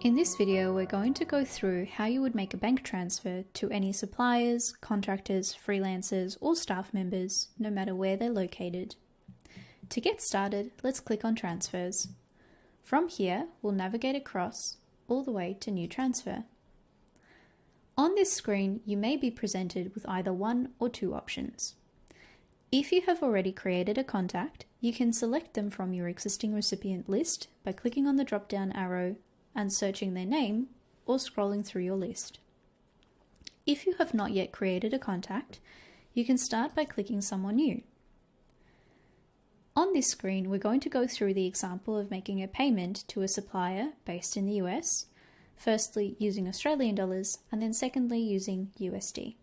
In this video, we're going to go through how you would make a bank transfer to any suppliers, contractors, freelancers, or staff members, no matter where they're located. To get started, let's click on Transfers. From here, we'll navigate across all the way to New Transfer. On this screen, you may be presented with either one or two options. If you have already created a contact, you can select them from your existing recipient list by clicking on the drop-down arrow and searching their name or scrolling through your list. If you have not yet created a contact, you can start by clicking someone new. On this screen, we're going to go through the example of making a payment to a supplier based in the US, firstly using Australian dollars and then secondly using USD.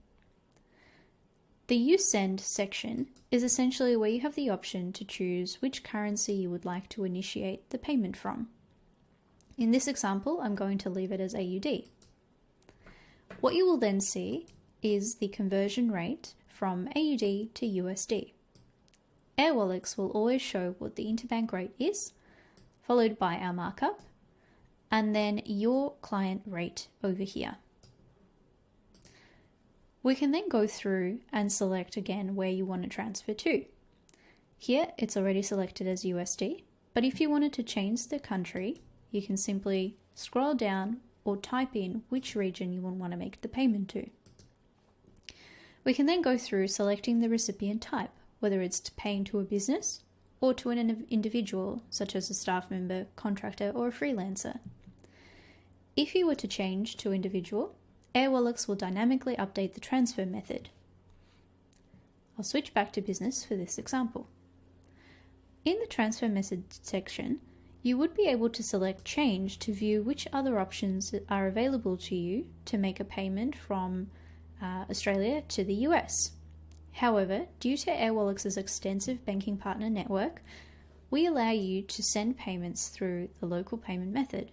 The Use Send section is essentially where you have the option to choose which currency you would like to initiate the payment from. In this example, I'm going to leave it as AUD. What you will then see is the conversion rate from AUD to USD. Airwallex will always show what the interbank rate is, followed by our markup, and then your client rate over here. We can then go through and select again where you want to transfer to. Here it's already selected as USD, but if you wanted to change the country, you can simply scroll down or type in which region you would want to make the payment to. We can then go through selecting the recipient type, whether it's paying to a business or to an individual, such as a staff member, contractor, or a freelancer. If you were to change to individual, Airwallex will dynamically update the transfer method. I'll switch back to business for this example. In the transfer method section, you would be able to select Change to view which other options are available to you to make a payment from Australia to the US. However, due to Airwallex's extensive banking partner network, we allow you to send payments through the local payment method,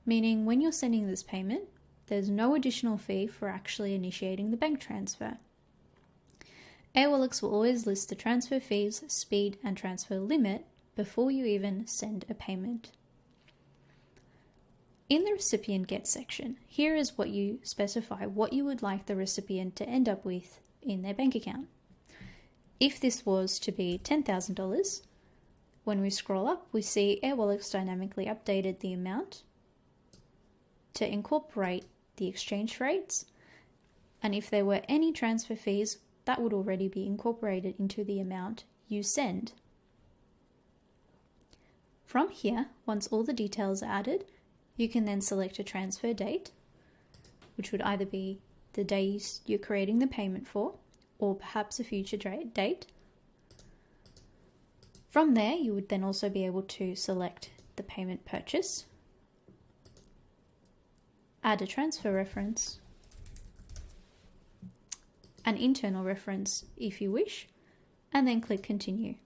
meaning when you're sending this payment, there's no additional fee for actually initiating the bank transfer. Airwallex will always list the transfer fees, speed, and transfer limit before you even send a payment. In the recipient get section, here is what you specify what you would like the recipient to end up with in their bank account. If this was to be $10,000, when we scroll up, we see Airwallex dynamically updated the amount to incorporate the exchange rates, and if there were any transfer fees, that would already be incorporated into the amount you send. From here, once all the details are added, you can then select a transfer date, which would either be the day you're creating the payment for, or perhaps a future date. From there, you would then also be able to select the payment purchase, add a transfer reference, an internal reference if you wish, and then click Continue.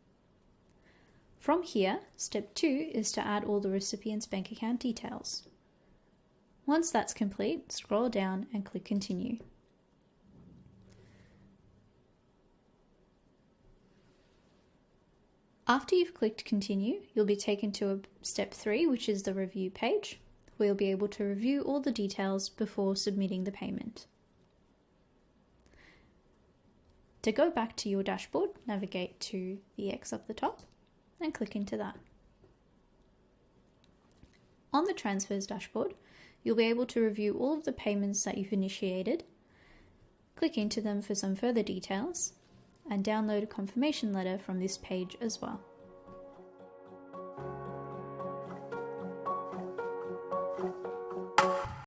From here, step 2 is to add all the recipient's bank account details. Once that's complete, scroll down and click Continue. After you've clicked Continue, you'll be taken to step 3, which is the review page, where you'll be able to review all the details before submitting the payment. To go back to your dashboard, navigate to the X up the top and click into that. On the Transfers dashboard, you'll be able to review all of the payments that you've initiated, click into them for some further details, and download a confirmation letter from this page as well.